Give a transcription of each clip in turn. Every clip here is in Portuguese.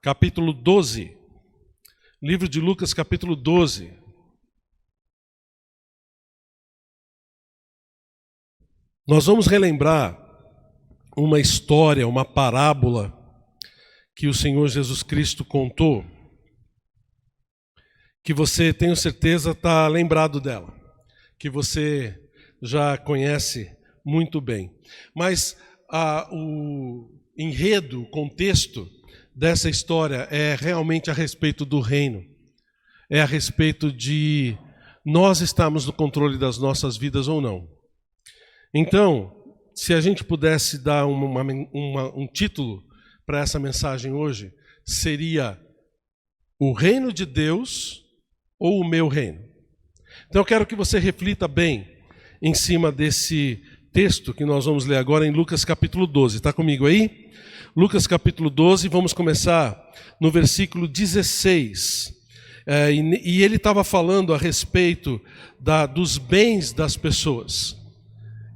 capítulo 12. Livro de Lucas, capítulo 12. Nós vamos relembrar uma história, uma parábola que o Senhor Jesus Cristo contou, que você, tenho certeza, está lembrado dela, que você já conhece muito bem. Mas o enredo, o contexto dessa história é realmente a respeito do reino. É a respeito de nós estarmos no controle das nossas vidas ou não. Então, se a gente pudesse dar um título para essa mensagem hoje, seria o reino de Deus ou o meu reino? Então eu quero que você reflita bem em cima desse texto que nós vamos ler agora em Lucas capítulo 12. Está comigo aí? Lucas capítulo 12, vamos começar no versículo 16. E ele estava falando a respeito dos bens das pessoas.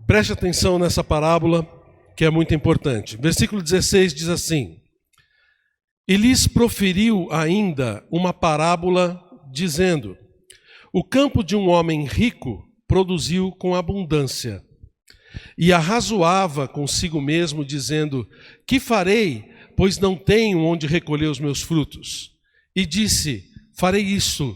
Preste atenção nessa parábola que é muito importante. Versículo 16 diz assim: E lhes proferiu ainda uma parábola, dizendo: O campo de um homem rico produziu com abundância. E arrazoava consigo mesmo, dizendo: Que farei, pois não tenho onde recolher os meus frutos? E disse: Farei isso,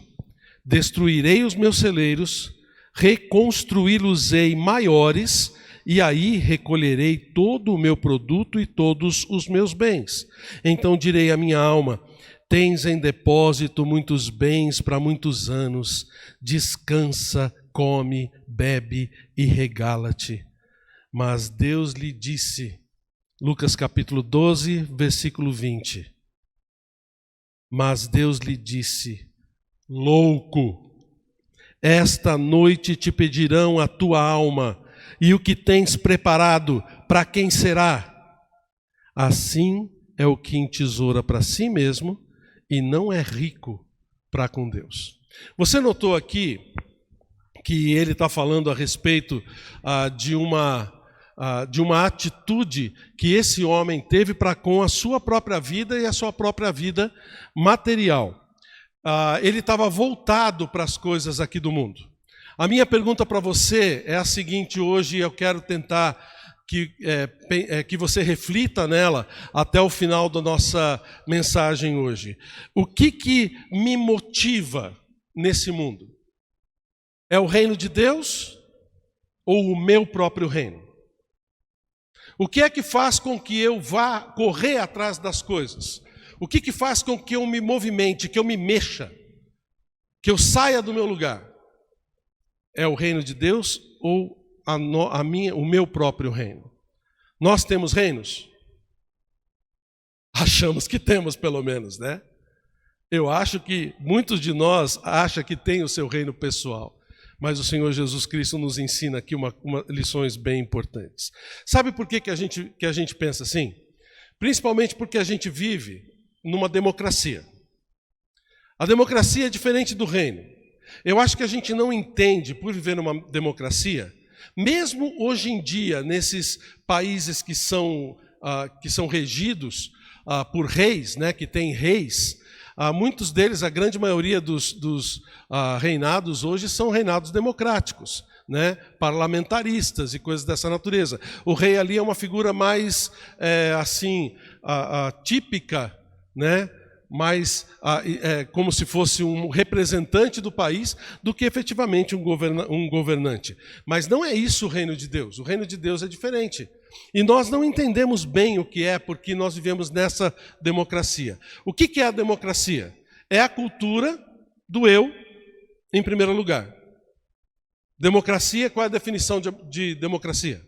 destruirei os meus celeiros, reconstruí-los-ei maiores, e aí recolherei todo o meu produto e todos os meus bens. Então direi à minha alma: Tens em depósito muitos bens para muitos anos, descansa, come, bebe e regala-te. Mas Deus lhe disse, Lucas capítulo 12, versículo 20. Mas Deus lhe disse: Louco, esta noite te pedirão a tua alma, e o que tens preparado, para quem será? Assim é o que entesoura para si mesmo e não é rico para com Deus. Você notou aqui que ele está falando a respeito de uma atitude que esse homem teve para com a sua própria vida e a sua própria vida material. Ele estava voltado para as coisas aqui do mundo. A minha pergunta para você é a seguinte hoje, eu quero tentar que você reflita nela até o final da nossa mensagem hoje. O que me motiva nesse mundo? É o reino de Deus ou o meu próprio reino? O que é que faz com que eu vá correr atrás das coisas? O que faz com que eu me movimente, que eu me mexa, que eu saia do meu lugar? É o reino de Deus ou o meu próprio reino? Nós temos reinos? Achamos que temos, pelo menos, né? Eu acho que muitos de nós acham que tem o seu reino pessoal. Mas o Senhor Jesus Cristo nos ensina aqui lições bem importantes. Sabe por que a gente pensa assim? Principalmente porque a gente vive numa democracia. A democracia é diferente do reino. Eu acho que a gente não entende, por viver numa democracia, mesmo hoje em dia, nesses países que são regidos por reis, né, que têm reis, muitos deles, a grande maioria dos reinados hoje são reinados democráticos, né, parlamentaristas e coisas dessa natureza. O rei ali é uma figura mais típica, né, mais como se fosse um representante do país do que efetivamente um governante. Mas não é isso o reino de Deus. O reino de Deus é diferente. E nós não entendemos bem o que é, porque nós vivemos nessa democracia. O que é a democracia? É a cultura do eu em primeiro lugar. Democracia, qual é a definição de democracia?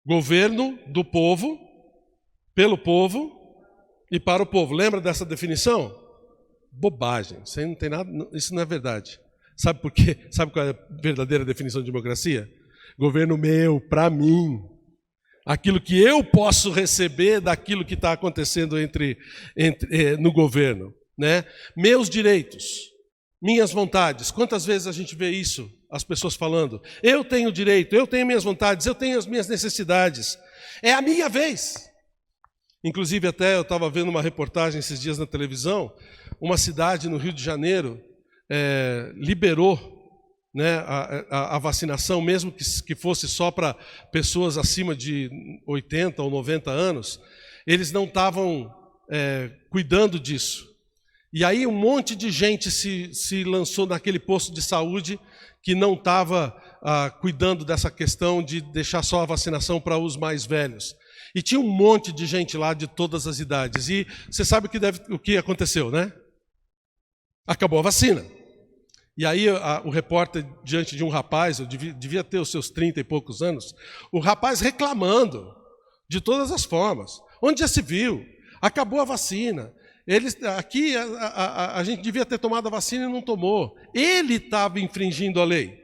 Governo do povo, pelo povo e para o povo. Lembra dessa definição? Bobagem. Isso aí não tem nada, isso não é verdade. Sabe por quê? Sabe qual é a verdadeira definição de democracia? Governo meu, para mim. Aquilo que eu posso receber daquilo que está acontecendo no governo, né? Meus direitos, minhas vontades. Quantas vezes a gente vê isso? As pessoas falando: eu tenho direito, eu tenho minhas vontades, eu tenho as minhas necessidades. É a minha vez. Inclusive, até eu estava vendo uma reportagem esses dias na televisão, uma cidade no Rio de Janeiro liberou, né, a vacinação, mesmo que fosse só para pessoas acima de 80 ou 90 anos, eles não estavam cuidando disso. E aí um monte de gente se lançou naquele posto de saúde que não estava cuidando dessa questão de deixar só a vacinação para os mais velhos. E tinha um monte de gente lá de todas as idades. E você sabe o que aconteceu, né? Acabou a vacina. E aí o repórter, diante de um rapaz, eu devia ter os seus 30 e poucos anos, o rapaz reclamando de todas as formas. Onde já se viu? Acabou a vacina. Aqui a gente devia ter tomado a vacina e não tomou. Ele estava infringindo a lei.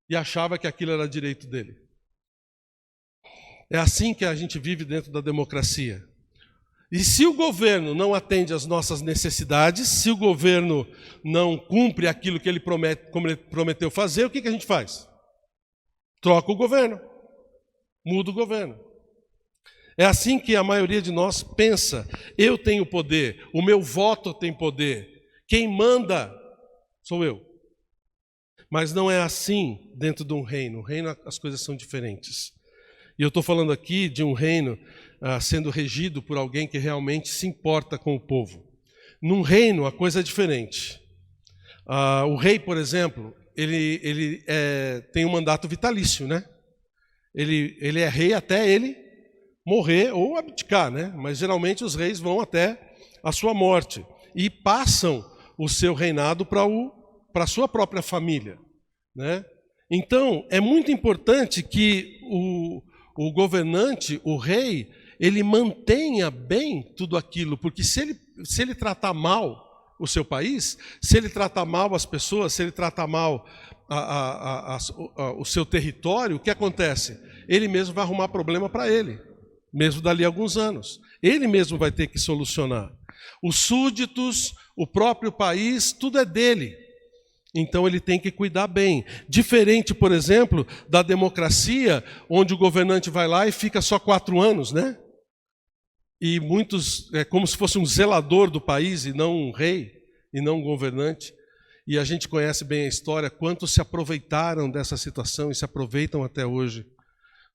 E achava que aquilo era direito dele. É assim que a gente vive dentro da democracia. E se o governo não atende às nossas necessidades, se o governo não cumpre aquilo que ele prometeu fazer, o que a gente faz? Troca o governo. Muda o governo. É assim que a maioria de nós pensa. Eu tenho poder, o meu voto tem poder. Quem manda sou eu. Mas não é assim dentro de um reino. No reino as coisas são diferentes. E eu estou falando aqui de um reino sendo regido por alguém que realmente se importa com o povo. Num reino a coisa é diferente. O rei, por exemplo, ele tem um mandato vitalício, né? Ele é rei até ele morrer ou abdicar, né? Mas geralmente os reis vão até a sua morte e passam o seu reinado para a sua própria família, né? Então, é muito importante que o governante, o rei, ele mantenha bem tudo aquilo, porque se ele tratar mal o seu país, se ele tratar mal as pessoas, se ele tratar mal o seu território, o que acontece? Ele mesmo vai arrumar problema para ele, mesmo dali a alguns anos. Ele mesmo vai ter que solucionar. Os súditos, o próprio país, tudo é dele. Então ele tem que cuidar bem. Diferente, por exemplo, da democracia, onde o governante vai lá e fica só 4 anos, né? E muitos, é como se fosse um zelador do país e não um rei, e não um governante. E a gente conhece bem a história, quantos se aproveitaram dessa situação e se aproveitam até hoje.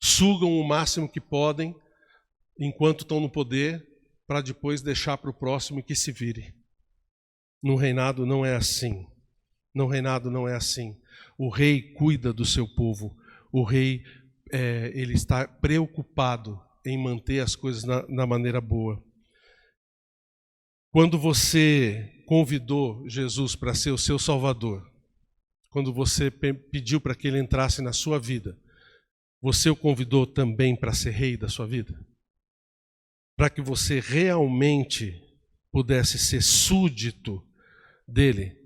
Sugam o máximo que podem, enquanto estão no poder, para depois deixar para o próximo que se vire. No reinado não é assim. No reinado não é assim. O rei cuida do seu povo. O rei ele está preocupado em manter as coisas na maneira boa. Quando você convidou Jesus para ser o seu Salvador, quando você pediu para que ele entrasse na sua vida, você o convidou também para ser rei da sua vida? Para que você realmente pudesse ser súdito dele?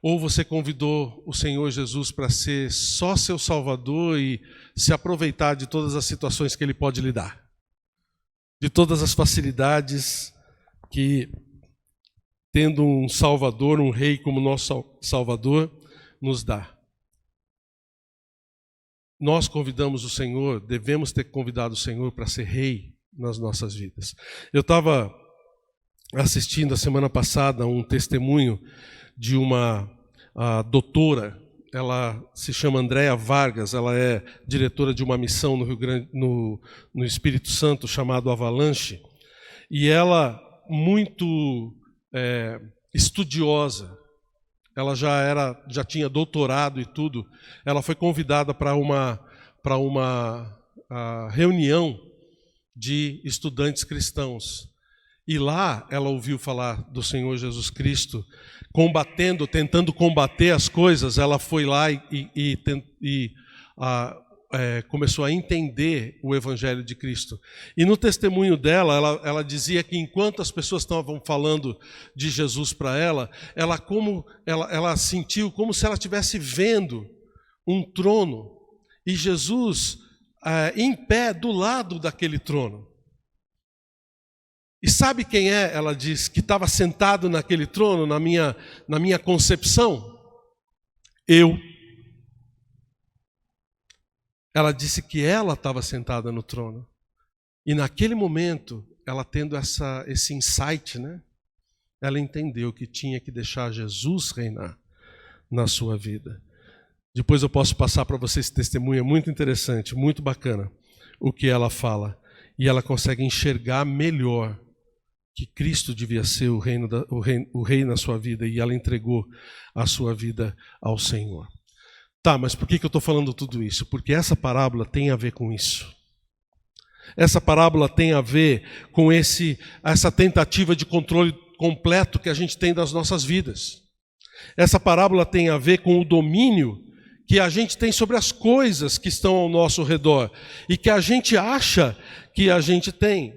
Ou você convidou o Senhor Jesus para ser só seu Salvador e se aproveitar de todas as situações que ele pode lhe dar? De todas as facilidades que, tendo um Salvador, um Rei como nosso Salvador, nos dá. Nós convidamos o Senhor, devemos ter convidado o Senhor para ser Rei nas nossas vidas. Eu estava assistindo a semana passada um testemunho de uma doutora, ela se chama Andréa Vargas, ela é diretora de uma missão no Rio Grande, no Espírito Santo, chamado Avalanche, e ela, muito estudiosa, ela já tinha doutorado e tudo, ela foi convidada para uma reunião de estudantes cristãos. E lá ela ouviu falar do Senhor Jesus Cristo, tentando combater as coisas. Ela foi lá e começou a entender o Evangelho de Cristo. E no testemunho dela, ela dizia que enquanto as pessoas estavam falando de Jesus para ela, ela sentiu como se ela estivesse vendo um trono e Jesus em pé do lado daquele trono. E sabe quem é, ela diz, que estava sentado naquele trono, na minha concepção? Eu. Ela disse que ela estava sentada no trono. E naquele momento, ela tendo esse insight, né? Ela entendeu que tinha que deixar Jesus reinar na sua vida. Depois eu posso passar para vocês esse testemunho, é muito interessante, muito bacana o que ela fala. E ela consegue enxergar melhor que Cristo devia ser o rei na sua vida, e ela entregou a sua vida ao Senhor. Tá, mas por que eu estou falando tudo isso? Porque essa parábola tem a ver com isso. Essa parábola tem a ver com essa tentativa de controle completo que a gente tem das nossas vidas. Essa parábola tem a ver com o domínio que a gente tem sobre as coisas que estão ao nosso redor e que a gente acha que a gente tem.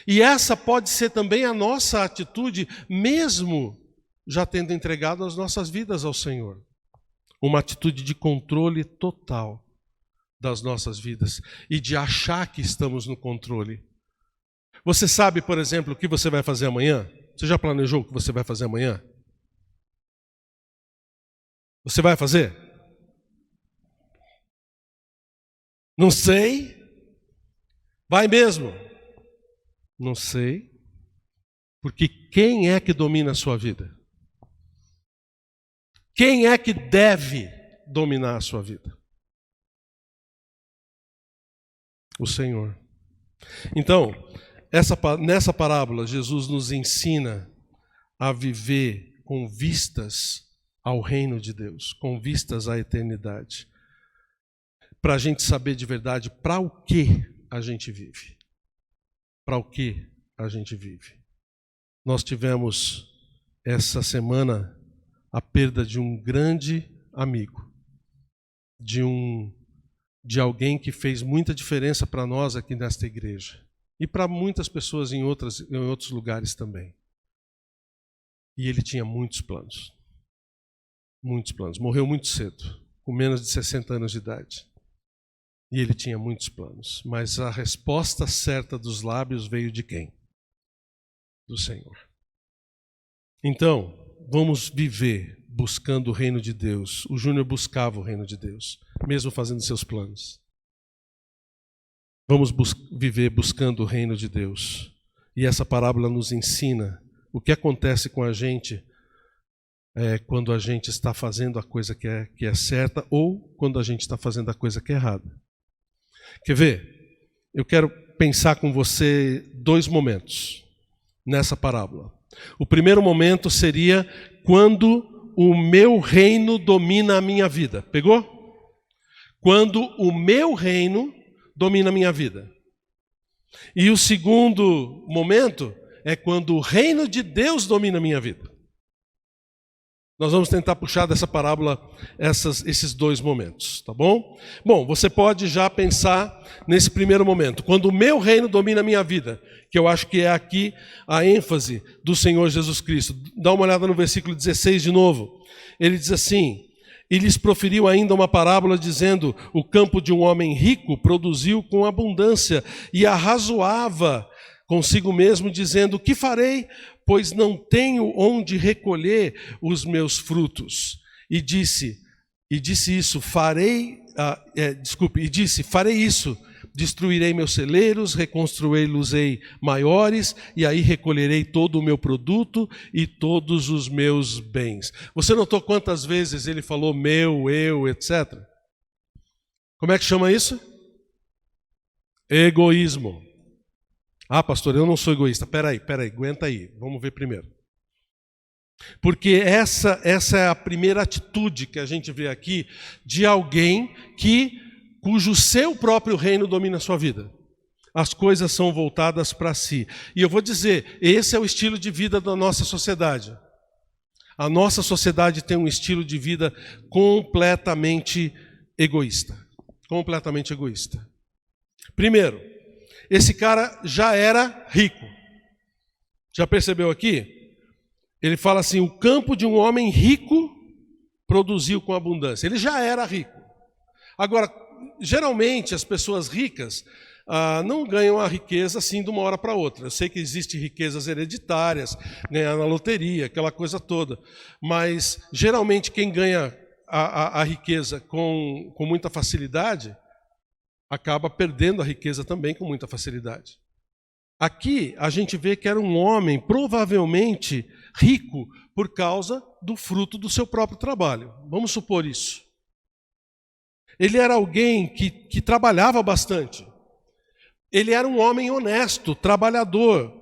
E essa pode ser também a nossa atitude, mesmo já tendo entregado as nossas vidas ao Senhor. Uma atitude de controle total das nossas vidas e de achar que estamos no controle. Você sabe, por exemplo, o que você vai fazer amanhã? Você já planejou o que você vai fazer amanhã? Você vai fazer? Não sei. Vai mesmo? Não sei. Porque quem é que domina a sua vida? Quem é que deve dominar a sua vida? O Senhor. Então, nessa parábola, Jesus nos ensina a viver com vistas ao reino de Deus, com vistas à eternidade. Para a gente saber de verdade para o que a gente vive. Para o que a gente vive. Nós tivemos essa semana a perda de um grande amigo, de alguém que fez muita diferença para nós aqui nesta igreja e para muitas pessoas em outros lugares também. E ele tinha muitos planos. Muitos planos. Morreu muito cedo, com menos de 60 anos de idade. E ele tinha muitos planos. Mas a resposta certa dos lábios veio de quem? Do Senhor. Então, vamos viver buscando o reino de Deus. O Júnior buscava o reino de Deus, mesmo fazendo seus planos. Vamos viver buscando o reino de Deus. E essa parábola nos ensina o que acontece com a gente quando a gente está fazendo a coisa que é certa ou quando a gente está fazendo a coisa que é errada. Quer ver? Eu quero pensar com você 2 momentos nessa parábola. O primeiro momento seria quando o meu reino domina a minha vida. Pegou? Quando o meu reino domina a minha vida. E o segundo momento é quando o reino de Deus domina a minha vida. Nós vamos tentar puxar dessa parábola esses 2 momentos, tá bom? Bom, você pode já pensar nesse primeiro momento, quando o meu reino domina a minha vida, que eu acho que é aqui a ênfase do Senhor Jesus Cristo. Dá uma olhada no versículo 16 de novo. Ele diz assim: e lhes proferiu ainda uma parábola dizendo: o campo de um homem rico produziu com abundância, e arrazoava consigo mesmo, dizendo: que farei, pois não tenho onde recolher os meus frutos. E disse isso: farei isso, destruirei meus celeiros, reconstruí-los-ei maiores, e aí recolherei todo o meu produto e todos os meus bens. Você notou quantas vezes ele falou meu, eu, etc? Como é que chama isso? Egoísmo. Ah, pastor, eu não sou egoísta. Peraí, aguenta aí. Vamos ver primeiro. Porque essa é a primeira atitude que a gente vê aqui de alguém cujo seu próprio reino domina a sua vida. As coisas são voltadas para si. E eu vou dizer, esse é o estilo de vida da nossa sociedade. A nossa sociedade tem um estilo de vida completamente egoísta. Completamente egoísta. Primeiro, esse cara já era rico. Já percebeu aqui? Ele fala assim: o campo de um homem rico produziu com abundância. Ele já era rico. Agora, geralmente as pessoas ricas não ganham a riqueza assim de uma hora para outra. Eu sei que existem riquezas hereditárias, ganhar na loteria, aquela coisa toda. Mas geralmente quem ganha a riqueza com muita facilidade acaba perdendo a riqueza também com muita facilidade. Aqui a gente vê que era um homem provavelmente rico por causa do fruto do seu próprio trabalho. Vamos supor isso. Ele era alguém que trabalhava bastante. Ele era um homem honesto, trabalhador.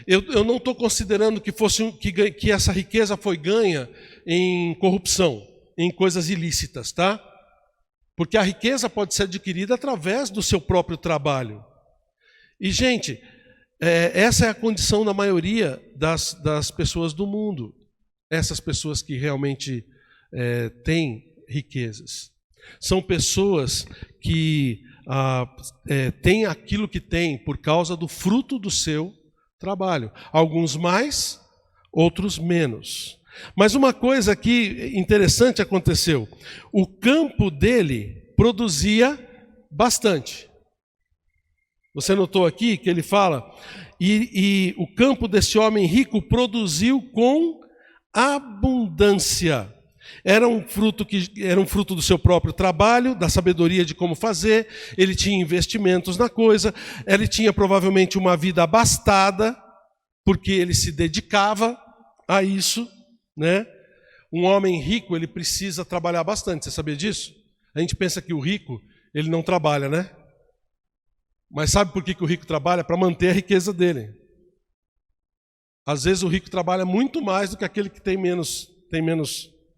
Eu não estou considerando que essa riqueza foi ganha em corrupção, em coisas ilícitas, tá? Porque a riqueza pode ser adquirida através do seu próprio trabalho. E, gente, essa é a condição da maioria das pessoas do mundo. Essas pessoas que realmente têm riquezas. São pessoas que têm aquilo que têm por causa do fruto do seu trabalho. Alguns mais, outros menos. Mas uma coisa aqui interessante aconteceu. O campo dele produzia bastante. Você notou aqui que ele fala, e o campo desse homem rico produziu com abundância. Era um fruto do seu próprio trabalho, da sabedoria de como fazer, ele tinha investimentos na coisa, ele tinha provavelmente uma vida abastada, porque ele se dedicava a isso, né? Um homem rico, ele precisa trabalhar bastante, você sabia disso? A gente pensa que o rico, ele não trabalha, né? Mas sabe por que o rico trabalha? Para manter a riqueza dele. Às vezes o rico trabalha muito mais do que aquele que tem menos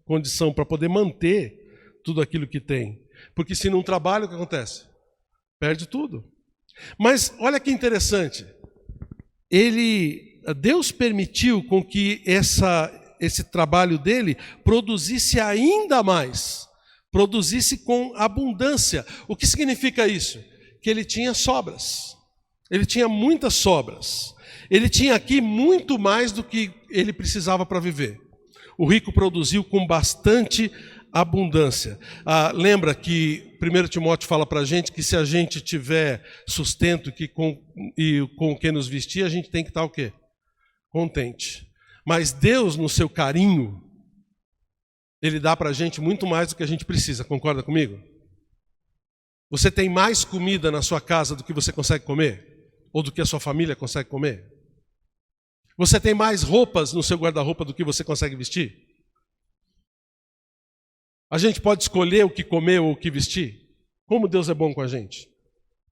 condição para poder manter tudo aquilo que tem. Porque se não trabalha, o que acontece? Perde tudo. Mas olha que interessante. Deus permitiu com que esse trabalho dele produzisse ainda mais. Produzisse com abundância. O que significa isso? Que ele tinha sobras. Ele tinha muitas sobras. Ele tinha aqui muito mais do que ele precisava para viver. O rico produziu com bastante abundância. Lembra que 1 Timóteo fala para a gente que se a gente tiver sustento e com o que nos vestir, a gente tem que estar o quê? Contente. Mas Deus, no seu carinho, Ele dá para a gente muito mais do que a gente precisa. Concorda comigo? Você tem mais comida na sua casa do que você consegue comer? Ou do que a sua família consegue comer? Você tem mais roupas no seu guarda-roupa do que você consegue vestir? A gente pode escolher o que comer ou o que vestir? Como Deus é bom com a gente.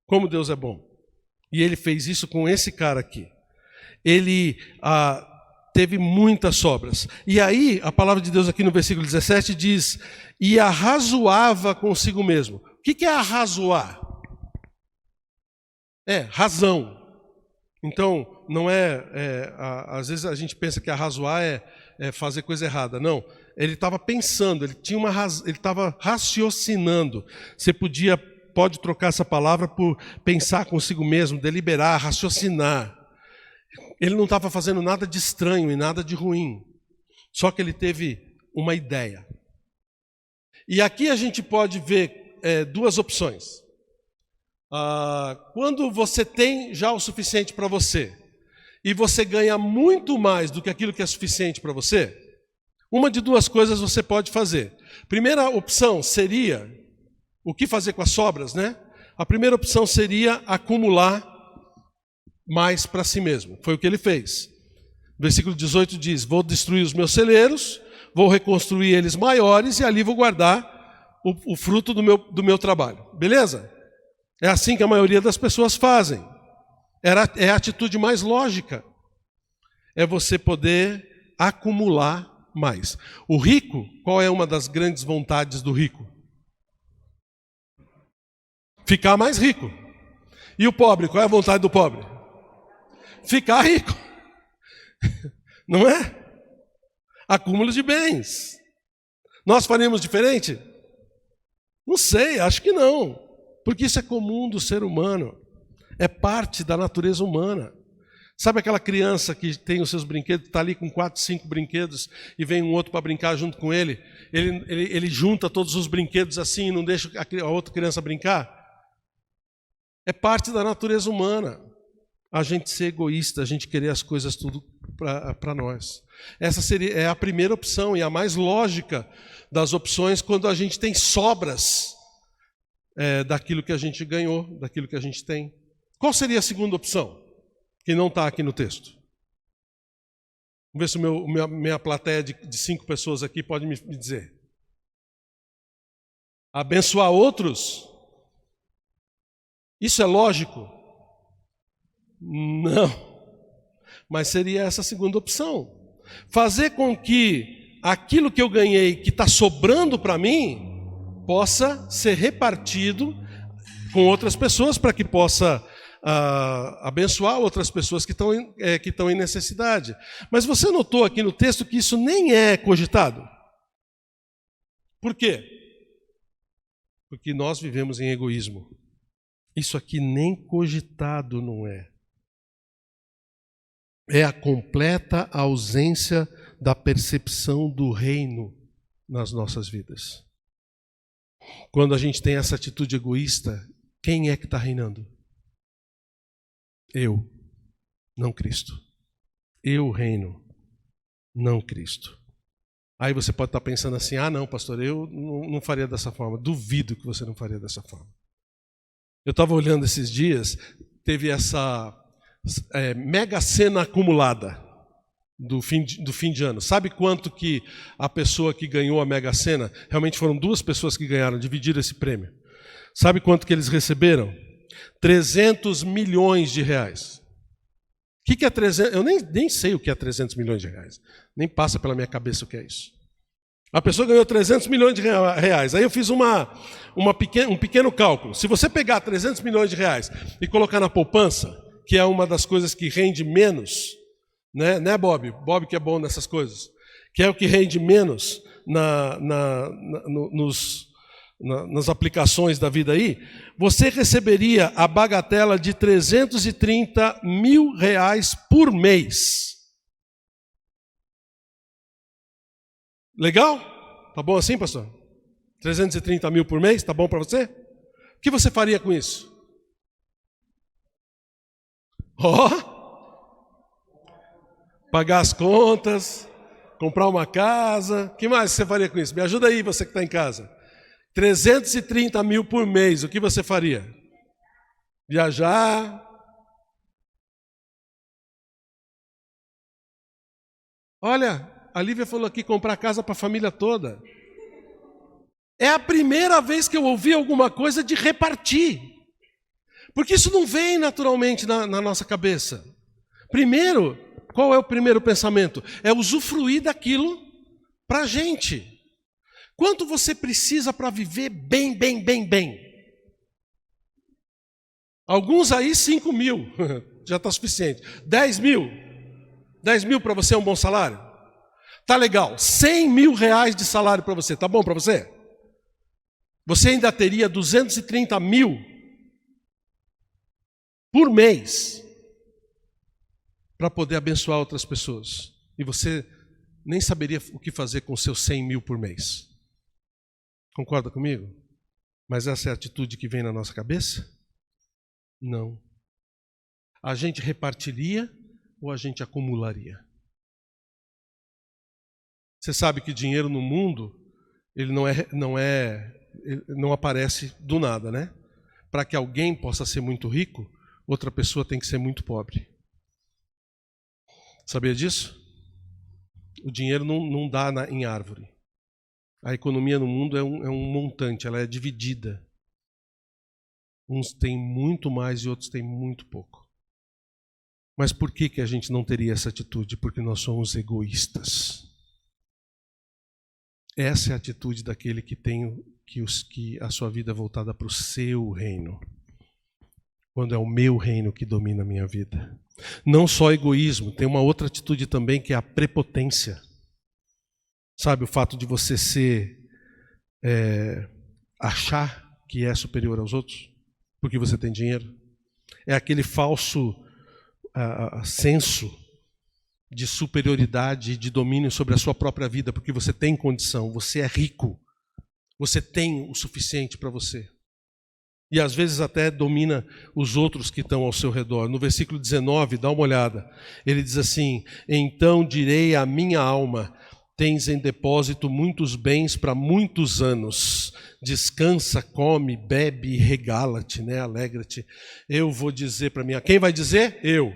Como Deus é bom. E Ele fez isso com esse cara aqui. Ele teve muitas sobras. E aí, a palavra de Deus aqui no versículo 17 diz, e arrazoava consigo mesmo. O que é arrazoar? Razão. Então, não às vezes a gente pensa que arrazoar é fazer coisa errada. Não, ele estava pensando, ele estava raciocinando. Você pode trocar essa palavra por pensar consigo mesmo, deliberar, raciocinar. Ele não estava fazendo nada de estranho e nada de ruim. Só que ele teve uma ideia. E aqui a gente pode ver duas opções. Quando você tem já o suficiente para você e você ganha muito mais do que aquilo que é suficiente para você, uma de duas coisas você pode fazer. Primeira opção seria, o que fazer com as sobras, né? A primeira opção seria acumular mais para si mesmo. Foi o que ele fez. Versículo 18 diz, vou destruir os meus celeiros, vou reconstruir eles maiores e ali vou guardar o fruto do meu trabalho. Beleza? É assim que a maioria das pessoas fazem. É a atitude mais lógica. É você poder acumular mais. O rico, qual é uma das grandes vontades do rico? Ficar mais rico. E o pobre, qual é a vontade do pobre? Ficar rico. Não é? Acúmulo de bens. Nós faríamos diferente? Não sei, acho que não. Porque isso é comum do ser humano. É parte da natureza humana. Sabe aquela criança que tem os seus brinquedos, está ali com 4, 5 brinquedos e vem um outro para brincar junto com ele? Ele junta todos os brinquedos assim e não deixa a outra criança brincar? É parte da natureza humana. A gente ser egoísta, a gente querer as coisas tudo para nós. Essa é a primeira opção e a mais lógica das opções quando a gente tem sobras daquilo que a gente ganhou, daquilo que a gente tem. Qual seria a segunda opção? que não está aqui no texto? Vamos ver se minha plateia de 5 pessoas aqui pode me dizer. Abençoar outros? Isso é lógico? Não. Mas seria essa a segunda opção. Fazer com que aquilo que eu ganhei, que está sobrando para mim, possa ser repartido com outras pessoas, para que possa abençoar outras pessoas que estão em necessidade. Mas você notou aqui no texto que isso nem é cogitado? Por quê? Porque nós vivemos em egoísmo. Isso aqui nem cogitado não é. É a completa ausência da percepção do reino nas nossas vidas. Quando a gente tem essa atitude egoísta, quem é que está reinando? Eu, não Cristo. Eu reino, não Cristo. Aí você pode estar pensando assim, não, pastor, eu não faria dessa forma. Duvido que você não faria dessa forma. Eu estava olhando esses dias, teve essa mega sena acumulada do fim de ano. Sabe quanto que a pessoa que ganhou a mega sena, realmente foram 2 pessoas que ganharam, dividiram esse prêmio. Sabe quanto que eles receberam? 300 milhões de reais. O que é 300? Eu nem sei o que é 300 milhões de reais. Nem passa pela minha cabeça o que é isso. A pessoa ganhou 300 milhões de reais. Aí eu fiz um pequeno cálculo. Se você pegar 300 milhões de reais e colocar na poupança, que é uma das coisas que rende menos, né, Bob? Bob que é bom nessas coisas. Que é o que rende menos nas aplicações da vida aí, você receberia a bagatela de 330 mil reais por mês. Legal? Tá bom assim, pastor? 330 mil por mês, tá bom para você? O que você faria com isso? Pagar as contas, comprar uma casa. O que mais você faria com isso? Me ajuda aí, você que está em casa. 330 mil por mês, o que você faria? Viajar? Olha, a Lívia falou aqui, comprar casa para a família toda. É a primeira vez que eu ouvi alguma coisa de repartir. Porque isso não vem naturalmente na nossa cabeça. Primeiro, qual é o primeiro pensamento? É usufruir daquilo para a gente. Quanto você precisa para viver bem, bem, bem, bem? Alguns aí 5 mil, já está suficiente. 10 mil. 10 mil para você é um bom salário? Tá legal. 100 mil reais de salário para você, tá bom para você? Você ainda teria 230 mil por mês para poder abençoar outras pessoas. E você nem saberia o que fazer com seus 100 mil por mês. Concorda comigo? Mas essa é a atitude que vem na nossa cabeça? Não. A gente repartiria ou a gente acumularia? Você sabe que dinheiro no mundo, ele não aparece do nada, né? Para que alguém possa ser muito rico, outra pessoa tem que ser muito pobre. Sabia disso? O dinheiro não dá em árvore. A economia no mundo é um montante, ela é dividida. Uns têm muito mais e outros têm muito pouco. Mas por que a gente não teria essa atitude? Porque nós somos egoístas. Essa é a atitude daquele que tem que a sua vida é voltada para o seu reino. Quando é o meu reino que domina a minha vida. Não só egoísmo, tem uma outra atitude também que é a prepotência. Sabe, o fato de você achar que é superior aos outros, porque você tem dinheiro. É aquele falso senso de superioridade e de domínio sobre a sua própria vida, porque você tem condição, você é rico, você tem o suficiente para você. E às vezes até domina os outros que estão ao seu redor. No versículo 19, dá uma olhada, ele diz assim: então direi à minha alma, tens em depósito muitos bens para muitos anos. Descansa, come, bebe, regala-te, né? Alegra-te. Eu vou dizer para mim. Quem vai dizer? Eu.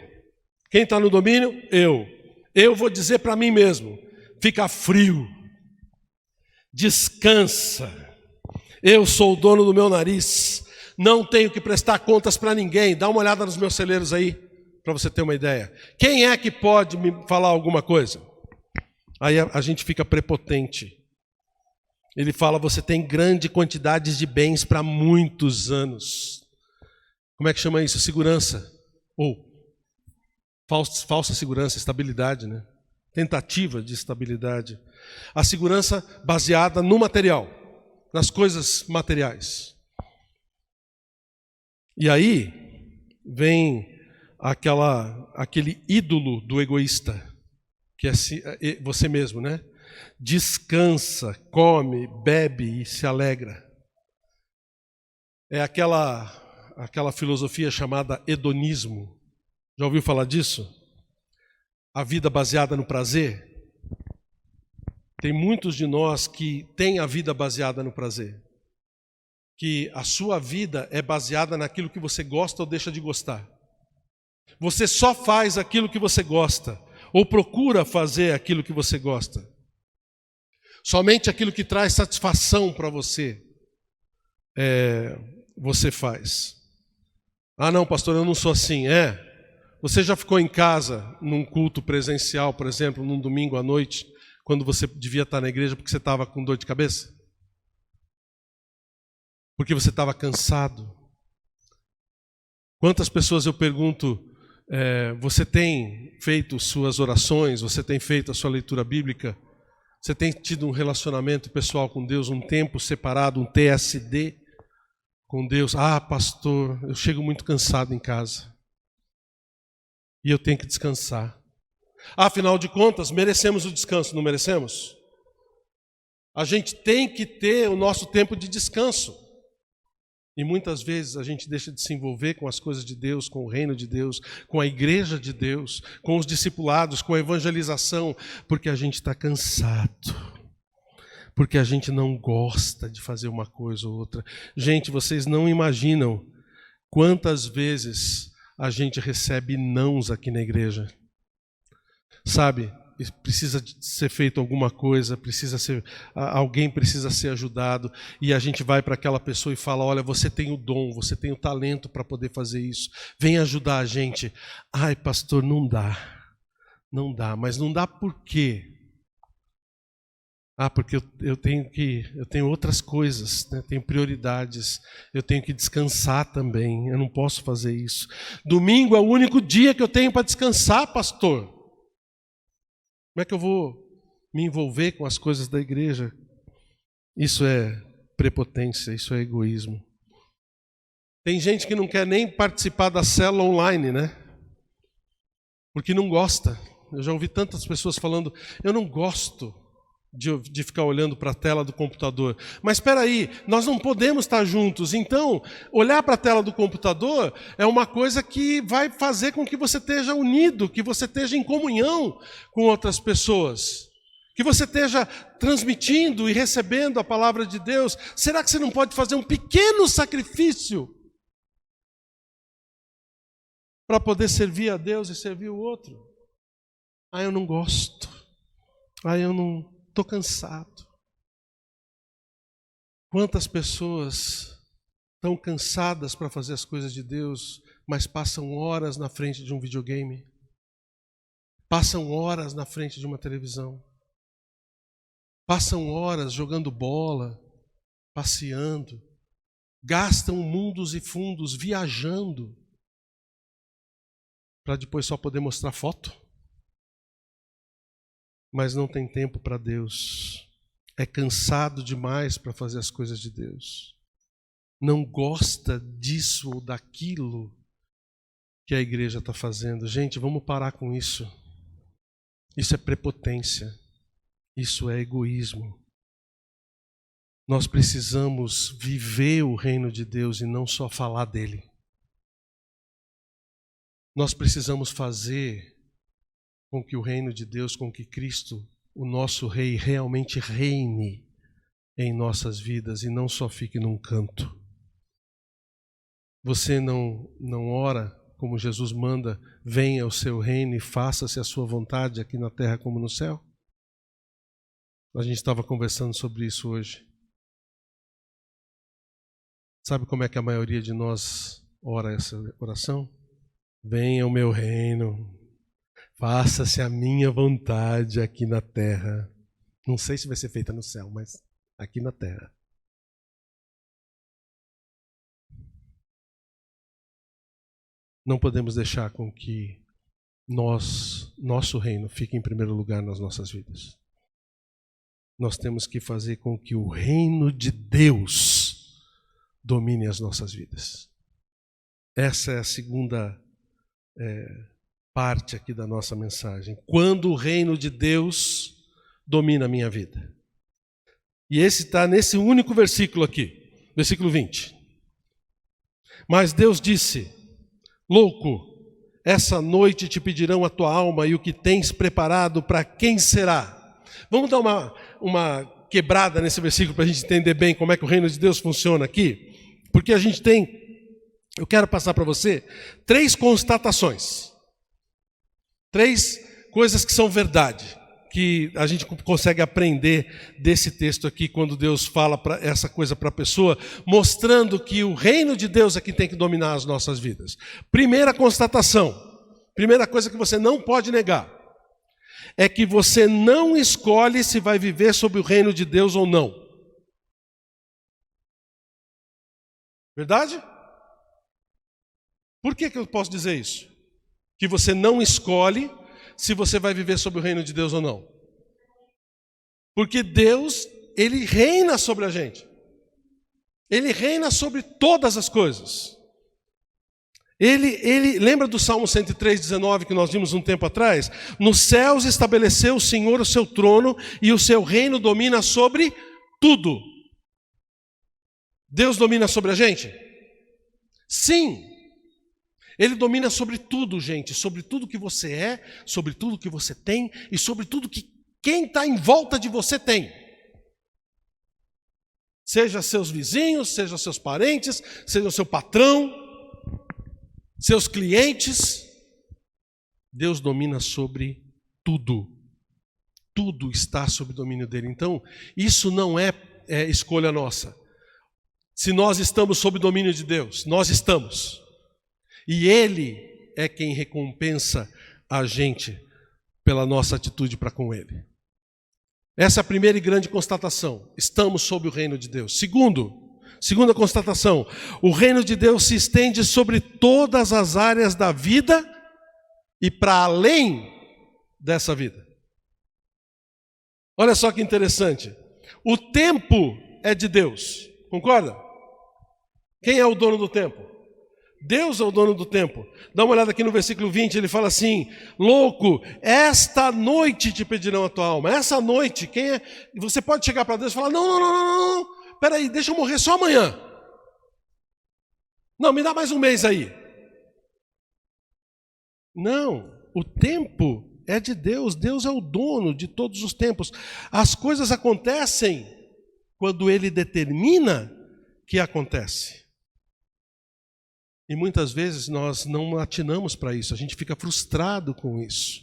Quem está no domínio? Eu. Eu vou dizer para mim mesmo, fica frio, descansa, eu sou o dono do meu nariz, não tenho que prestar contas para ninguém. Dá uma olhada nos meus celeiros aí, para você ter uma ideia. Quem é que pode me falar alguma coisa? Aí a gente fica prepotente. Ele fala, você tem grande quantidade de bens para muitos anos. Como é que chama isso? Segurança. Ou falsa segurança, estabilidade, né? Tentativa de estabilidade. A segurança baseada no material, nas coisas materiais. E aí vem aquele ídolo do egoísta, que é você mesmo, né? Descansa, come, bebe e se alegra. É aquela filosofia chamada hedonismo. Já ouviu falar disso? A vida baseada no prazer. Tem muitos de nós que têm a vida baseada no prazer. Que a sua vida é baseada naquilo que você gosta ou deixa de gostar. Você só faz aquilo que você gosta, ou procura fazer aquilo que você gosta. Somente aquilo que traz satisfação para você, você faz. Ah não, pastor, eu não sou assim. Você já ficou em casa num culto presencial, por exemplo, num domingo à noite, quando você devia estar na igreja porque você estava com dor de cabeça? Porque você estava cansado? Quantas pessoas eu pergunto, você tem feito suas orações, você tem feito a sua leitura bíblica, você tem tido um relacionamento pessoal com Deus, um tempo separado, um TSD com Deus? Ah, pastor, eu chego muito cansado em casa. E eu tenho que descansar. Afinal de contas, merecemos o descanso, não merecemos? A gente tem que ter o nosso tempo de descanso. E muitas vezes a gente deixa de se envolver com as coisas de Deus, com o reino de Deus, com a igreja de Deus, com os discipulados, com a evangelização, porque a gente está cansado. Porque a gente não gosta de fazer uma coisa ou outra. Gente, vocês não imaginam quantas vezes a gente recebe nãos aqui na igreja. Sabe, precisa ser feito alguma coisa, alguém precisa ser ajudado, e a gente vai para aquela pessoa e fala, olha, você tem o dom, você tem o talento para poder fazer isso, vem ajudar a gente. Ai, pastor, não dá, mas não dá por quê? Ah, porque eu tenho outras coisas, né? Tenho prioridades, eu tenho que descansar também, eu não posso fazer isso. Domingo é o único dia que eu tenho para descansar, pastor. Como é que eu vou me envolver com as coisas da igreja? Isso é prepotência, isso é egoísmo. Tem gente que não quer nem participar da célula online, né? Porque não gosta. Eu já ouvi tantas pessoas falando, eu não gosto de ficar olhando para a tela do computador. Mas espera aí, nós não podemos estar juntos. Então, olhar para a tela do computador é uma coisa que vai fazer com que você esteja unido, que você esteja em comunhão com outras pessoas, que você esteja transmitindo e recebendo a palavra de Deus. Será que você não pode fazer um pequeno sacrifício para poder servir a Deus e servir o outro? Ah, eu não gosto. Ah, eu não... Estou cansado. Quantas pessoas estão cansadas para fazer as coisas de Deus, mas passam horas na frente de um videogame, passam horas na frente de uma televisão, passam horas jogando bola, passeando, gastam mundos e fundos viajando, para depois só poder mostrar foto? Mas não tem tempo para Deus, é cansado demais para fazer as coisas de Deus, não gosta disso ou daquilo que a igreja está fazendo. Gente, vamos parar com isso. Isso é prepotência, isso é egoísmo. Nós precisamos viver o reino de Deus e não só falar dele. Nós precisamos fazer com que o reino de Deus, com que Cristo, o nosso Rei, realmente reine em nossas vidas e não só fique num canto. Você não ora como Jesus manda, venha o seu reino e faça-se a sua vontade aqui na terra como no céu? A gente estava conversando sobre isso hoje. Sabe como é que a maioria de nós ora essa oração? Venha o meu reino, faça-se a minha vontade aqui na terra. Não sei se vai ser feita no céu, mas aqui na terra. Não podemos deixar com que nosso reino fique em primeiro lugar nas nossas vidas. Nós temos que fazer com que o reino de Deus domine as nossas vidas. Essa é a segunda parte aqui da nossa mensagem. Quando o reino de Deus domina a minha vida. E esse está nesse único versículo aqui, versículo 20. Mas Deus disse: louco, essa noite te pedirão a tua alma, e o que tens preparado para quem será? Vamos dar uma quebrada nesse versículo para a gente entender bem como é que o reino de Deus funciona aqui. Porque a gente eu quero passar para você 3 constatações. 3 coisas que são verdade, que a gente consegue aprender desse texto aqui, quando Deus fala essa coisa para a pessoa, mostrando que o reino de Deus é que tem que dominar as nossas vidas. Primeira constatação, primeira coisa que você não pode negar, é que você não escolhe se vai viver sob o reino de Deus ou não. Verdade? Por que eu posso dizer isso? Que você não escolhe se você vai viver sob o reino de Deus ou não. Porque Deus, Ele reina sobre a gente. Ele reina sobre todas as coisas. Ele lembra do Salmo 103:19 que nós vimos um tempo atrás? Nos céus estabeleceu o Senhor o seu trono e o seu reino domina sobre tudo. Deus domina sobre a gente? Sim. Ele domina sobre tudo, gente, sobre tudo que você é, sobre tudo que você tem e sobre tudo que quem está em volta de você tem. Seja seus vizinhos, seja seus parentes, seja o seu patrão, seus clientes. Deus domina sobre tudo. Tudo está sob o domínio dele. Então, isso não é escolha nossa. Se nós estamos sob o domínio de Deus, nós estamos. E Ele é quem recompensa a gente pela nossa atitude para com Ele. Essa é a primeira e grande constatação. Estamos sob o reino de Deus. Segunda constatação. O reino de Deus se estende sobre todas as áreas da vida e para além dessa vida. Olha só que interessante. O tempo é de Deus. Concorda? Quem é o dono do tempo? Deus é o dono do tempo. Dá uma olhada aqui no versículo 20, ele fala assim: louco, esta noite te pedirão a tua alma. Essa noite, quem é? Você pode chegar para Deus e falar: não, peraí, deixa eu morrer só amanhã. Não, me dá mais um mês aí. Não, o tempo é de Deus. Deus é o dono de todos os tempos. As coisas acontecem quando Ele determina que acontece. E muitas vezes nós não atinamos para isso, a gente fica frustrado com isso.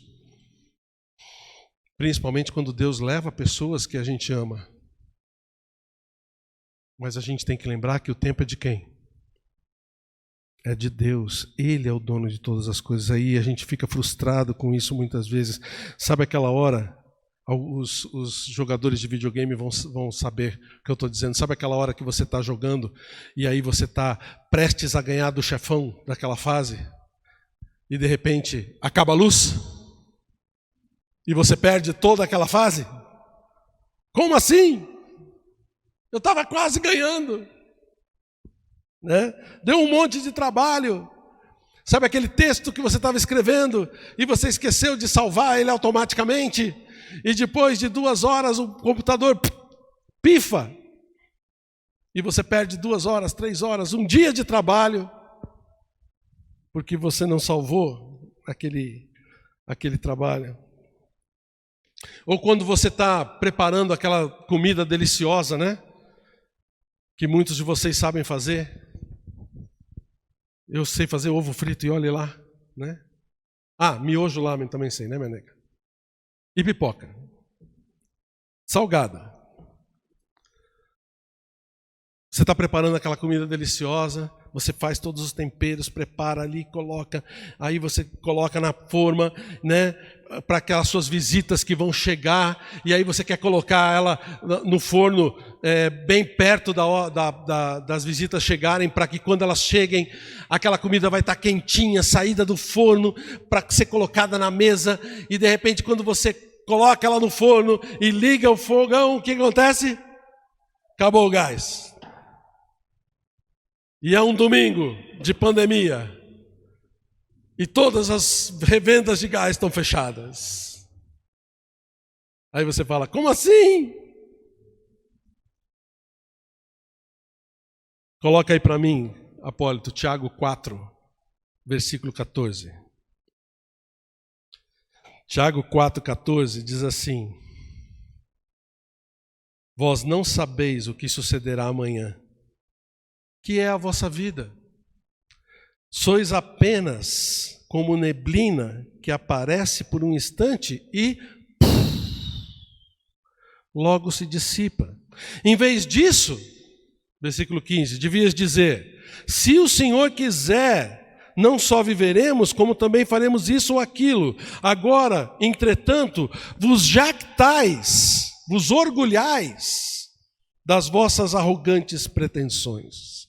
Principalmente quando Deus leva pessoas que a gente ama. Mas a gente tem que lembrar que o tempo é de quem? É de Deus. Ele é o dono de todas as coisas. Aí a gente fica frustrado com isso muitas vezes. Sabe aquela hora? Os jogadores de videogame vão saber o que eu estou dizendo. Sabe aquela hora que você está jogando e aí você está prestes a ganhar do chefão daquela fase e de repente acaba a luz e você perde toda aquela fase? Como assim? Eu estava quase ganhando, né? Deu um monte de trabalho. Sabe aquele texto que você estava escrevendo e você esqueceu de salvar ele automaticamente? E depois de 2 horas o computador pifa. E você perde 2 horas, 3 horas, um dia de trabalho, porque você não salvou aquele trabalho. Ou quando você está preparando aquela comida deliciosa, né? Que muitos de vocês sabem fazer. Eu sei fazer ovo frito e olhe lá, né? Ah, miojo lá também sei, né, minha nega? E pipoca. Salgada. Você está preparando aquela comida deliciosa, você faz todos os temperos, prepara ali, coloca, aí você coloca na forma, né, para aquelas suas visitas que vão chegar, e aí você quer colocar ela no forno bem perto das visitas chegarem, para que quando elas cheguem, aquela comida vai estar quentinha, saída do forno, para ser colocada na mesa, e de repente quando você coloca ela no forno e liga o fogão, o que acontece? Acabou o gás. E é um domingo de pandemia. E todas as revendas de gás estão fechadas. Aí você fala, como assim? Coloca aí para mim, Apólito, Tiago 4, versículo 14. Tiago 4,14 diz assim: vós não sabeis o que sucederá amanhã, que é a vossa vida. Sois apenas como neblina que aparece por um instante e logo se dissipa. Em vez disso, versículo 15, devias dizer: se o Senhor quiser, não só viveremos, como também faremos isso ou aquilo. Agora, entretanto, vos jactais, vos orgulhais das vossas arrogantes pretensões.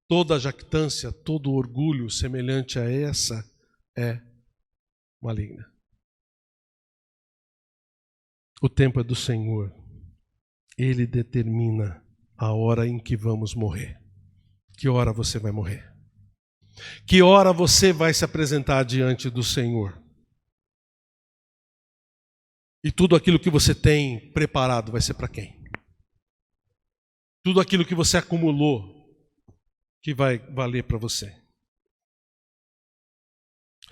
Toda jactância, todo orgulho semelhante a essa é maligna. O tempo é do Senhor. Ele determina a hora em que vamos morrer. Que hora você vai morrer? Que hora você vai se apresentar diante do Senhor? E tudo aquilo que você tem preparado vai ser para quem? Tudo aquilo que você acumulou que vai valer para você.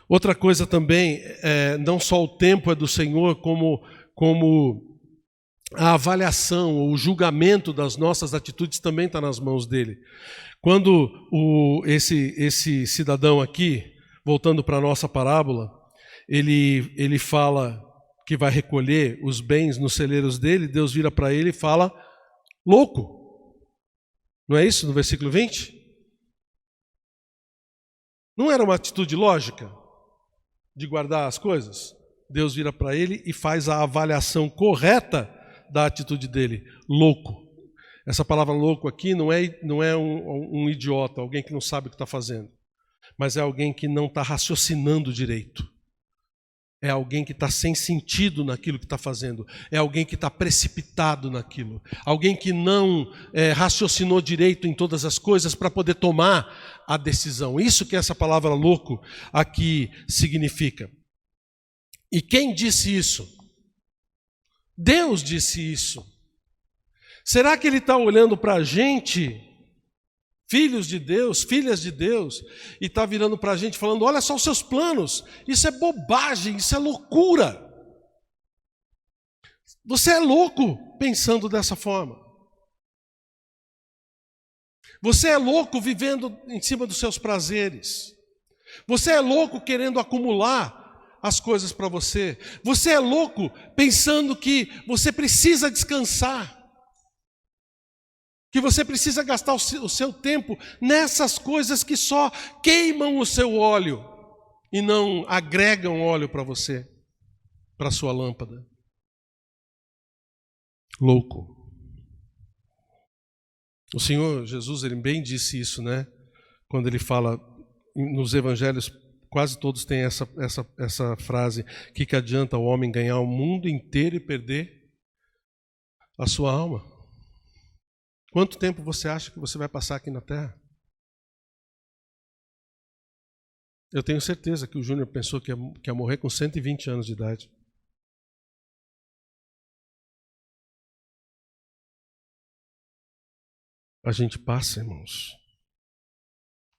Outra coisa também, não só o tempo é do Senhor, como a avaliação ou o julgamento das nossas atitudes também está nas mãos dele. Quando esse cidadão aqui, voltando para a nossa parábola, ele fala que vai recolher os bens nos celeiros dele, Deus vira para ele e fala, louco. Não é isso no versículo 20? Não era uma atitude lógica de guardar as coisas? Deus vira para ele e faz a avaliação correta da atitude dele. Louco. Essa palavra louco aqui não é um idiota, alguém que não sabe o que está fazendo. Mas é alguém que não está raciocinando direito. É alguém que está sem sentido naquilo que está fazendo. É alguém que está precipitado naquilo. Alguém que não raciocinou direito em todas as coisas para poder tomar a decisão. Isso que essa palavra louco aqui significa. E quem disse isso? Deus disse isso. Será que Ele está olhando para a gente, filhos de Deus, filhas de Deus, e está virando para a gente falando, olha só os seus planos, isso é bobagem, isso é loucura. Você é louco pensando dessa forma. Você é louco vivendo em cima dos seus prazeres. Você é louco querendo acumular as coisas para você. Você é louco pensando que você precisa descansar. Que você precisa gastar o seu tempo nessas coisas que só queimam o seu óleo e não agregam óleo para você, para a sua lâmpada. Louco. O Senhor Jesus, Ele bem disse isso, né? Quando Ele fala, nos evangelhos, quase todos têm essa frase, que adianta o homem ganhar o mundo inteiro e perder a sua alma? Quanto tempo você acha que você vai passar aqui na Terra? Eu tenho certeza que o Júnior pensou que ia morrer com 120 anos de idade. A gente passa, irmãos.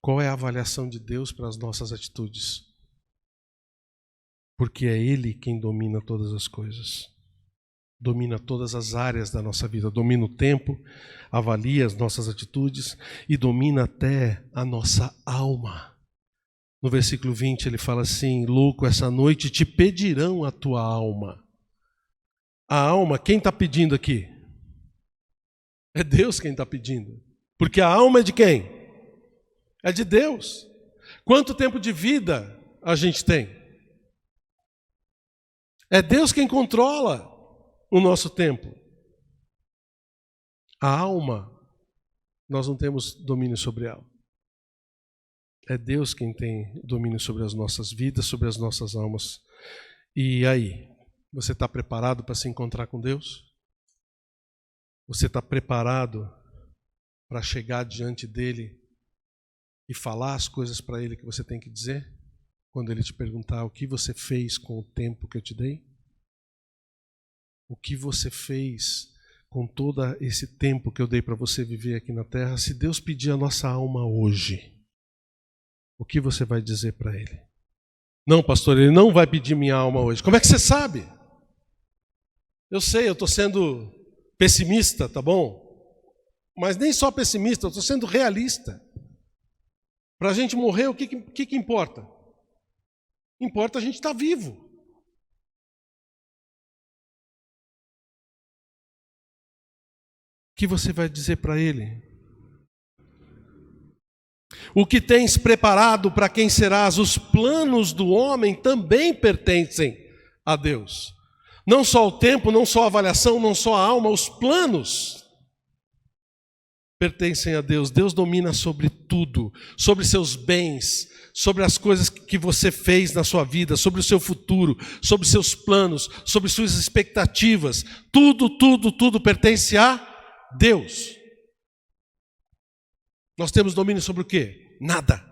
Qual é a avaliação de Deus para as nossas atitudes? Porque é Ele quem domina todas as coisas. domina todas as áreas da nossa vida, domina o tempo, avalia as nossas atitudes e domina até a nossa alma. No versículo 20 ele fala assim: louco, essa noite te pedirão a tua alma. A alma, quem está pedindo aqui? É Deus quem está pedindo. Porque a alma é de quem? É de Deus. Quanto tempo de vida a gente tem? É Deus quem controla o nosso tempo. A alma, nós não temos domínio sobre ela. É Deus quem tem domínio sobre as nossas vidas, sobre as nossas almas. E aí, você está preparado para se encontrar com Deus? Você está preparado para chegar diante dele e falar as coisas para ele que você tem que dizer? Quando ele te perguntar o que você fez com o tempo que eu te dei? O que você fez com todo esse tempo que eu dei para você viver aqui na terra? Se Deus pedir a nossa alma hoje, o que você vai dizer para ele? Não, pastor, ele não vai pedir minha alma hoje. Como é que você sabe? Eu sei, eu estou sendo pessimista, tá bom? Mas nem só pessimista, eu estou sendo realista. Para a gente morrer, o que importa? Importa a gente estar vivo. O que você vai dizer para ele? O que tens preparado para quem serás? Os planos do homem também pertencem a Deus. Não só o tempo, não só a avaliação, não só a alma, os planos pertencem a Deus. Deus domina sobre tudo, sobre seus bens, sobre as coisas que você fez na sua vida, sobre o seu futuro, sobre seus planos, sobre suas expectativas. Tudo pertence a Deus. Nós temos domínio sobre o quê? Nada.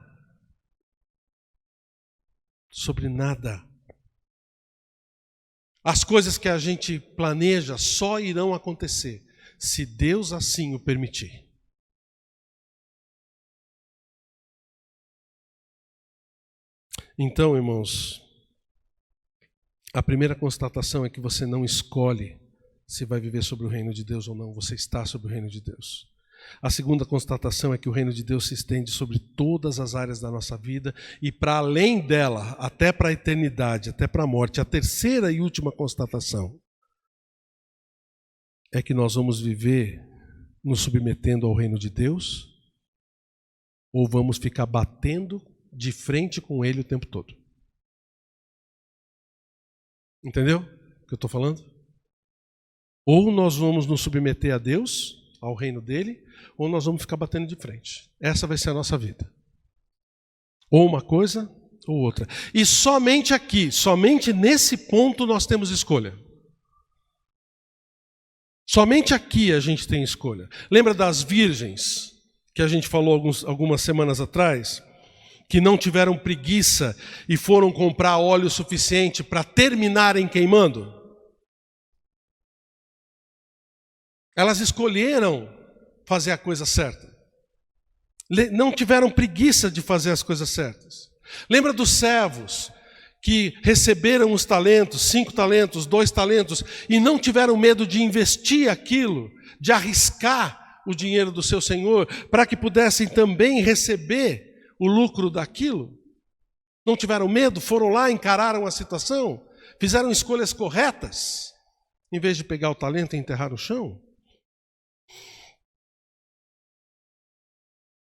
Sobre nada. As coisas que a gente planeja só irão acontecer se Deus assim o permitir. Então, irmãos, a primeira constatação é que você não escolhe se vai viver sobre o reino de Deus ou não, você está sobre o reino de Deus. A segunda constatação é que o reino de Deus se estende sobre todas as áreas da nossa vida e para além dela, até para a eternidade, até para a morte. A terceira e última constatação é que nós vamos viver nos submetendo ao reino de Deus ou vamos ficar batendo de frente com ele o tempo todo. Entendeu o que eu estou falando? Ou nós vamos nos submeter a Deus, ao reino dele, ou nós vamos ficar batendo de frente. Essa vai ser a nossa vida. Ou uma coisa ou outra. E somente aqui, somente nesse ponto nós temos escolha. Somente aqui a gente tem escolha. Lembra das virgens que a gente falou algumas semanas atrás? Que não tiveram preguiça e foram comprar óleo suficiente para terminarem queimando? Elas escolheram fazer a coisa certa. Não tiveram preguiça de fazer as coisas certas. Lembra dos servos que receberam os talentos, 5 talentos, 2 talentos, e não tiveram medo de investir aquilo, de arriscar o dinheiro do seu senhor, para que pudessem também receber o lucro daquilo? Não tiveram medo, foram lá, encararam a situação, fizeram escolhas corretas, em vez de pegar o talento e enterrar no chão?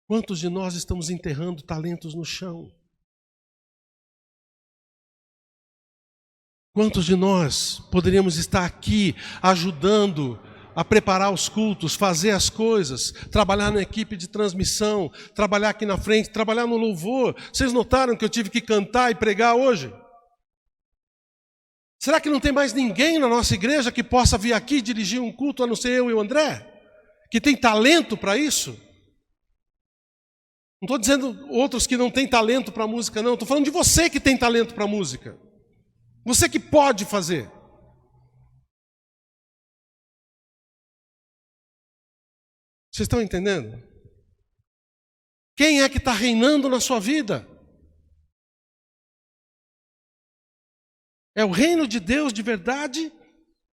Quantos de nós estamos enterrando talentos no chão? Quantos de nós poderíamos estar aqui ajudando a preparar os cultos, fazer as coisas, trabalhar na equipe de transmissão, trabalhar aqui na frente, trabalhar no louvor? Vocês notaram que eu tive que cantar e pregar hoje? Será que não tem mais ninguém na nossa igreja que possa vir aqui e dirigir um culto, a não ser eu e o André? Que tem talento para isso? Não estou dizendo outros que não têm talento para música, não. Estou falando de você que tem talento para música. Você que pode fazer. Vocês estão entendendo? Quem é que está reinando na sua vida? É o reino de Deus de verdade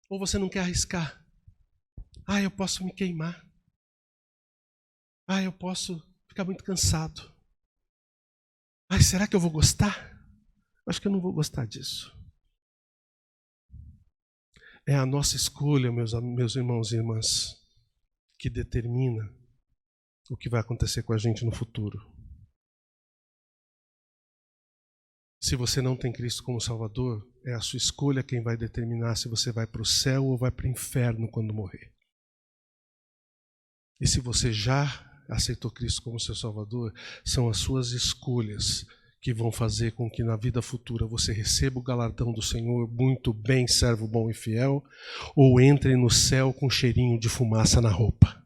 Ou você não quer arriscar? Eu posso me queimar. Eu posso ficar muito cansado. Será que eu vou gostar? Acho que eu não vou gostar disso. É a nossa escolha, meus irmãos e irmãs, que determina o que vai acontecer com a gente no futuro. Se você não tem Cristo como Salvador, é a sua escolha quem vai determinar se você vai para o céu ou vai para o inferno quando morrer. E se você já aceitou Cristo como seu Salvador, são as suas escolhas que vão fazer com que na vida futura você receba o galardão do Senhor, muito bem, servo bom e fiel, ou entre no céu com cheirinho de fumaça na roupa.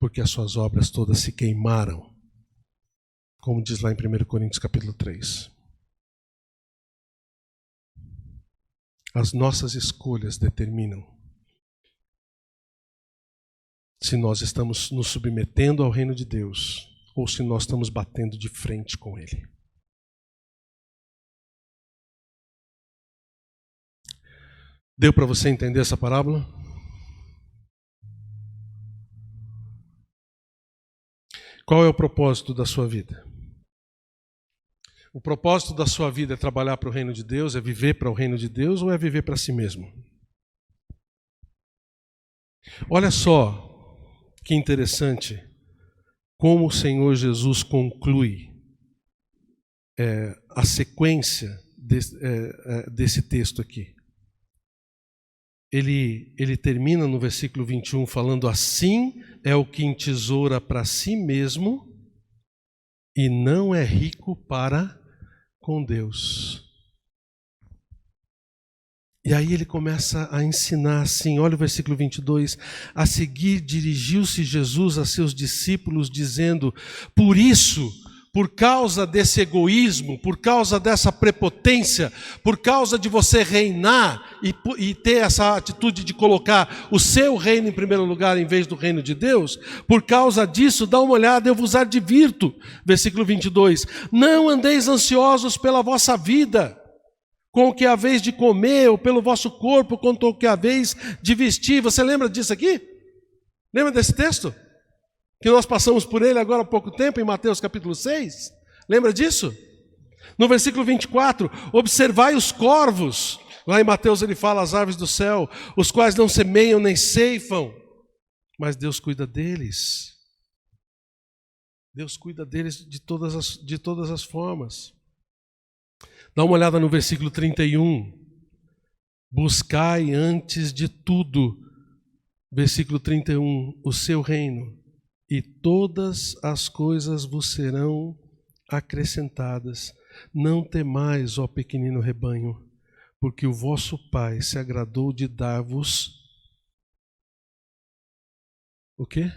Porque as suas obras todas se queimaram, como diz lá em 1 Coríntios capítulo 3. As nossas escolhas determinam se nós estamos nos submetendo ao reino de Deus ou se nós estamos batendo de frente com Ele. Deu para você entender essa parábola? Qual é o propósito da sua vida? O propósito da sua vida é trabalhar para o reino de Deus, é viver para o reino de Deus ou é viver para si mesmo? Olha só que interessante como o Senhor Jesus conclui a sequência desse texto aqui. Ele termina no versículo 21 falando: assim é o que entesoura para si mesmo e não é rico para com Deus. E aí ele começa a ensinar assim, olha o versículo 22, a seguir dirigiu-se Jesus a seus discípulos dizendo: por isso, por causa desse egoísmo, por causa dessa prepotência, por causa de você reinar e ter essa atitude de colocar o seu reino em primeiro lugar em vez do reino de Deus, por causa disso, dá uma olhada, eu vos advirto, versículo 22, não andeis ansiosos pela vossa vida, com o que haveis de comer, ou pelo vosso corpo, quanto ao que haveis de vestir. Você lembra disso aqui? Lembra desse texto? Que nós passamos por ele agora há pouco tempo, em Mateus capítulo 6. Lembra disso? No versículo 24, observai os corvos. Lá em Mateus ele fala as aves do céu, os quais não semeiam nem ceifam, mas Deus cuida deles. Deus cuida deles de todas as formas. Dá uma olhada no versículo 31. Buscai antes de tudo, versículo 31, o seu reino, e todas as coisas vos serão acrescentadas. Não temais, ó pequenino rebanho, porque o vosso Pai se agradou de dar-vos o quê?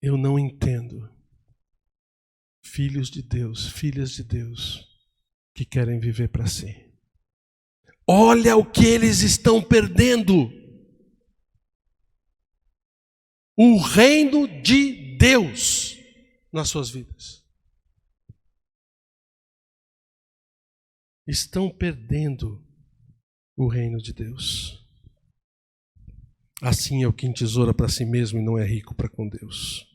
Eu não entendo filhos de Deus, filhas de Deus, que querem viver para si. Olha o que eles estão perdendo. O reino de Deus nas suas vidas. Estão perdendo o reino de Deus. Assim é o que entesoura para si mesmo e não é rico para com Deus.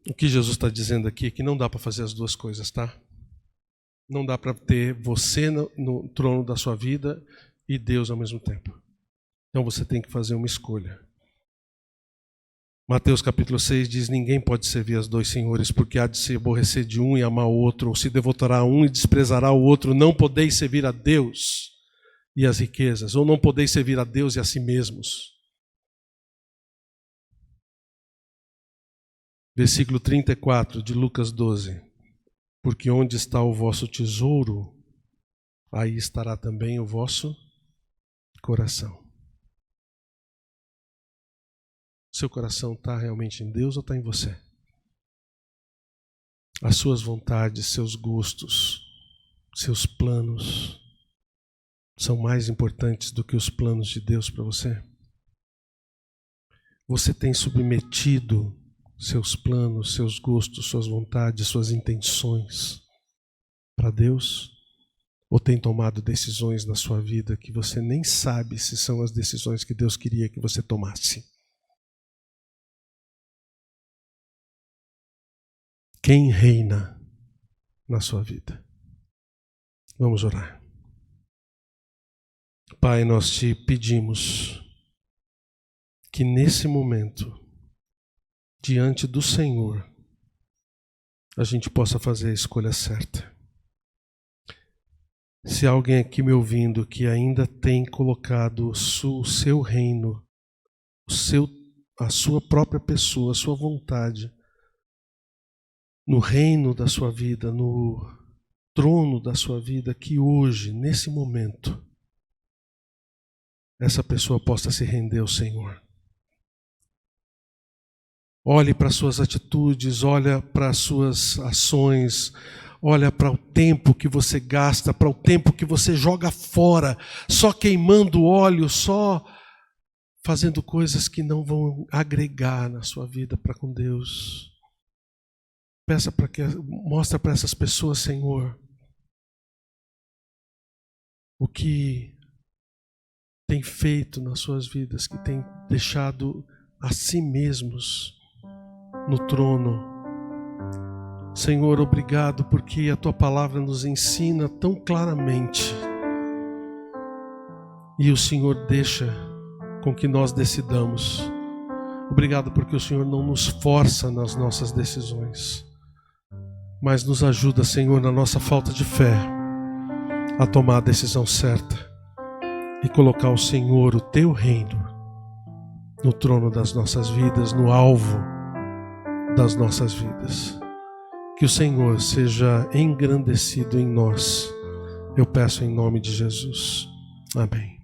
O que Jesus está dizendo aqui é que não dá para fazer as duas coisas, tá? Não dá para ter você no trono da sua vida e Deus ao mesmo tempo. Então você tem que fazer uma escolha. Mateus capítulo 6 diz: ninguém pode servir aos dois senhores, porque há de se aborrecer de um e amar o outro, ou se devotará a um e desprezará o outro. Não podeis servir a Deus e as riquezas, ou não podeis servir a Deus e a si mesmos. Versículo 34 de Lucas 12. Porque onde está o vosso tesouro, aí estará também o vosso coração. Seu coração está realmente em Deus ou está em você? As suas vontades, seus gostos, seus planos são mais importantes do que os planos de Deus para você? Você tem submetido seus planos, seus gostos, suas vontades, suas intenções para Deus? Ou tem tomado decisões na sua vida que você nem sabe se são as decisões que Deus queria que você tomasse? Quem reina na sua vida? Vamos orar. Pai, nós te pedimos que nesse momento, diante do Senhor, a gente possa fazer a escolha certa. Se há alguém aqui me ouvindo que ainda tem colocado o seu reino, a sua própria pessoa, a sua vontade, no reino da sua vida, no trono da sua vida, que hoje, nesse momento, essa pessoa possa se render ao Senhor. Olhe para as suas atitudes, olha para as suas ações, olha para o tempo que você gasta, para o tempo que você joga fora, só queimando óleo, só fazendo coisas que não vão agregar na sua vida para com Deus. Mostra para essas pessoas, Senhor, o que tem feito nas suas vidas, que tem deixado a si mesmos no trono. Senhor, obrigado porque a Tua palavra nos ensina tão claramente e o Senhor deixa com que nós decidamos. Obrigado porque o Senhor não nos força nas nossas decisões, mas nos ajuda, Senhor, na nossa falta de fé, a tomar a decisão certa e colocar o Senhor, o Teu reino, no trono das nossas vidas, no alvo das nossas vidas. Que o Senhor seja engrandecido em nós. Eu peço em nome de Jesus. Amém.